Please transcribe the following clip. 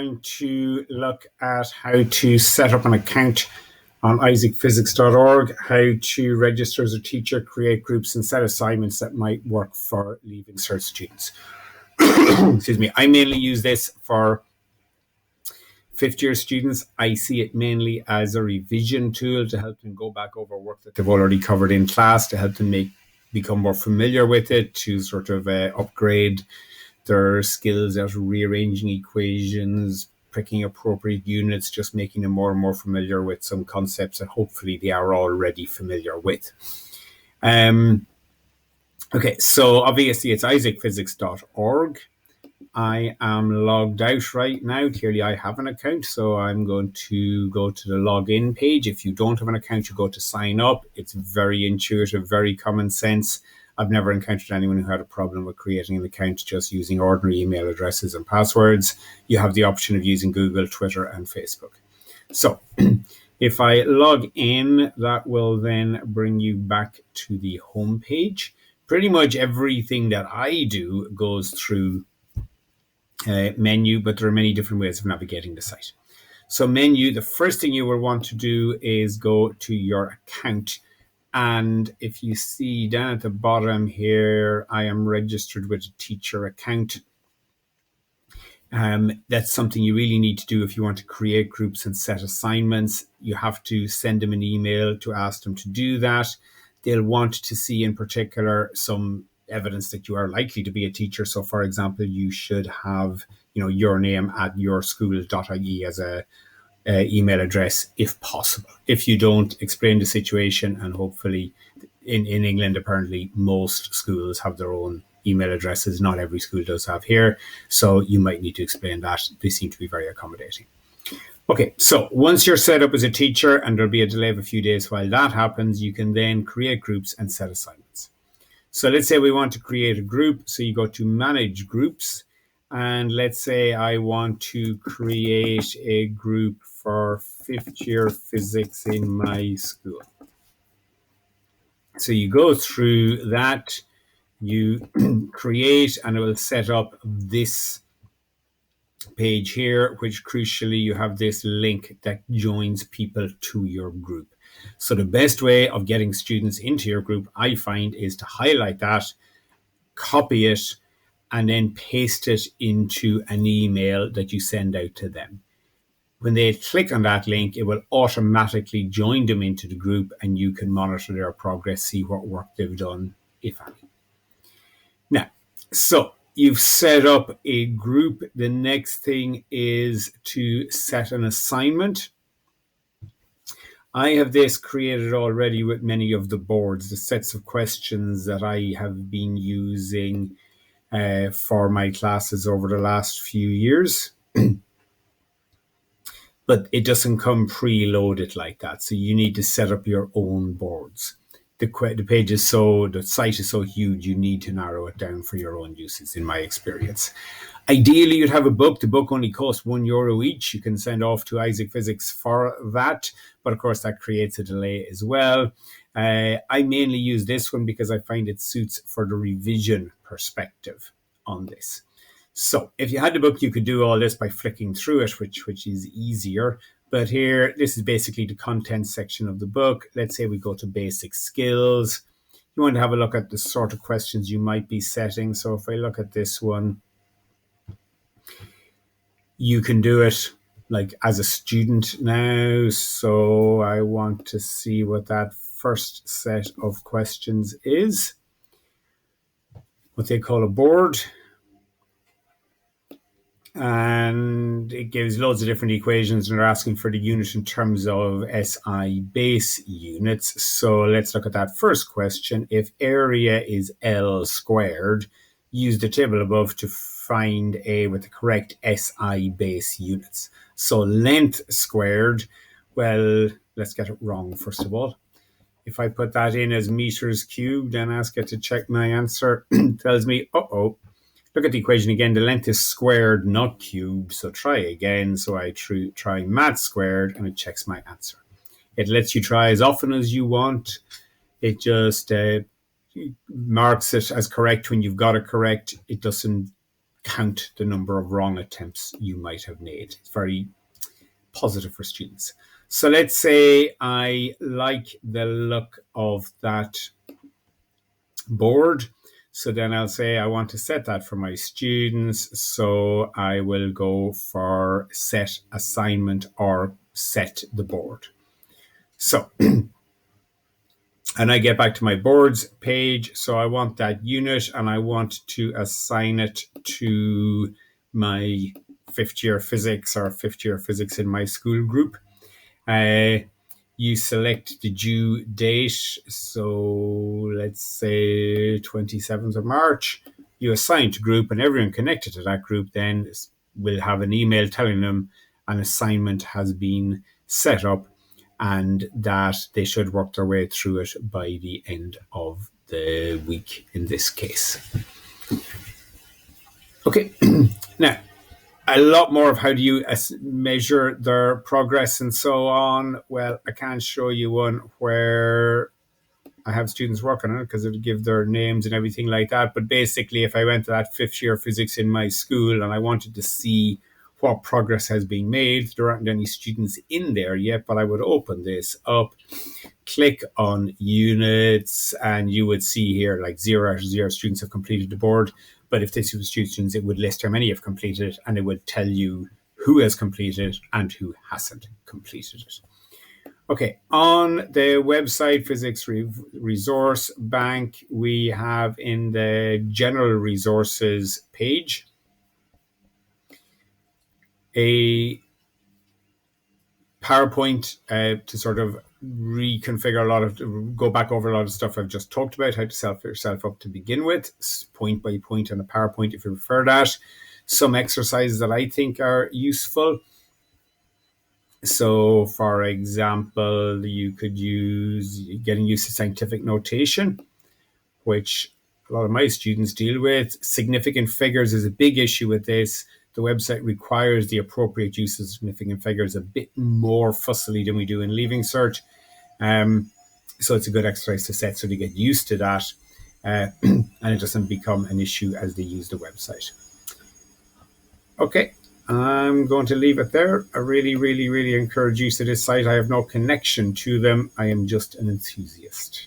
going to look at how to set up an account on isaacphysics.org, how to register as a teacher, create groups, and set assignments that might work for Leaving Cert students. Excuse me. I mainly use this for fifth-year students. I see it mainly as a revision tool to help them go back over work that they've already covered in class, to help them become more familiar with it, to sort of upgrade their skills at rearranging equations, picking appropriate units, just making them more and more familiar with some concepts that hopefully they are already familiar with. Okay, so obviously it's isaacphysics.org. I am logged out right now. Clearly I have an account, so I'm going to go to the login page. If you don't have an account, you go to sign up. It's very intuitive, very common sense. I've never encountered anyone who had a problem with creating an account just using ordinary email addresses and passwords. You have the option of using Google, Twitter, and Facebook. So if I log in, that will then bring you back to the home page. Pretty much everything that I do goes through menu, but there are many different ways of navigating the site. So menu, the first thing you will want to do is go to your account. And if you see down at the bottom here, I am registered with a teacher account. That's something you really need to do if you want to create groups and set assignments. You have to send them an email to ask them to do that. They'll want to see in particular some evidence that you are likely to be a teacher. So for example, you should have, your name at yourschool.ie as a email address if possible. If you don't, explain the situation, and hopefully in England, apparently most schools have their own email addresses. Not every school does have here. So you might need to explain that. They seem to be very accommodating. Okay, so once you're set up as a teacher, and there'll be a delay of a few days while that happens, you can then create groups and set assignments. So let's say we want to create a group. So you go to manage groups, and let's say I want to create a group for fifth year physics in my school. So you go through that, you create, and it will set up this page here, which crucially you have this link that joins people to your group. So the best way of getting students into your group, I find, is to highlight that, copy it, and then paste it into an email that you send out to them. When they click on that link, it will automatically join them into the group, and you can monitor their progress, see what work they've done, if any. Now, so you've set up a group. The next thing is to set an assignment. I have this created already with many of the boards, the sets of questions that I have been using for my classes over the last few years. But it doesn't come preloaded like that. So you need to set up your own boards. The site is so huge, you need to narrow it down for your own uses, in my experience. Ideally, you'd have a book. The book only costs €1 each. You can send off to Isaac Physics for that. But of course, that creates a delay as well. I mainly use this one because I find it suits for the revision perspective on this. So if you had the book, you could do all this by flicking through it, which is easier. But here, this is basically the content section of the book. Let's say we go to basic skills. You want to have a look at the sort of questions you might be setting. So if I look at this one, you can do it like as a student now. So I want to see what that first set of questions is. What they call a board. And it gives loads of different equations, and they're asking for the unit in terms of SI base units. So let's look at that first question. If area is L squared, use the table above to find A with the correct SI base units. So length squared, well, let's get it wrong first of all. If I put that in as meters cubed and ask it to check my answer, it tells me, look at the equation again. The length is squared, not cubed. So try again. So I try math squared, and it checks my answer. It lets you try as often as you want. It just marks it as correct when you've got it correct. It doesn't count the number of wrong attempts you might have made. It's very positive for students. So let's say I like the look of that board. So then I'll say I want to set that for my students. So I will go for set assignment or set the board. So, and I get back to my boards page. So I want that unit and I want to assign it to my fifth year physics or fifth year physics in my school group. You select the due date. So let's say 27th of March. You assign to group, and everyone connected to that group then will have an email telling them an assignment has been set up and that they should work their way through it by the end of the week in this case. Okay, now a lot more of how do you measure their progress and so on. Well, I can't show you one where I have students working on it because it'll give their names and everything like that. But basically, if I went to that fifth year physics in my school and I wanted to see what progress has been made, there aren't any students in there yet, but I would open this up, click on units, and you would see here like 0 out of 0 students have completed the board. But if this was students, it would list how many have completed it, and it would tell you who has completed it and who hasn't completed it. Okay, on the website Physics Resource Bank, we have in the General Resources page a PowerPoint to sort of reconfigure go back over a lot of stuff I've just talked about, how to set yourself up to begin with, point by point on a PowerPoint if you prefer that. Some exercises that I think are useful. So, for example, you could use getting used to scientific notation, which a lot of my students deal with. Significant figures is a big issue with this. The website requires the appropriate use of significant figures a bit more fussily than we do in Leaving Cert. So it's a good exercise to set so they get used to that and it doesn't become an issue as they use the website. Okay, I'm going to leave it there. I really, really, really encourage use of this site. I have no connection to them. I am just an enthusiast.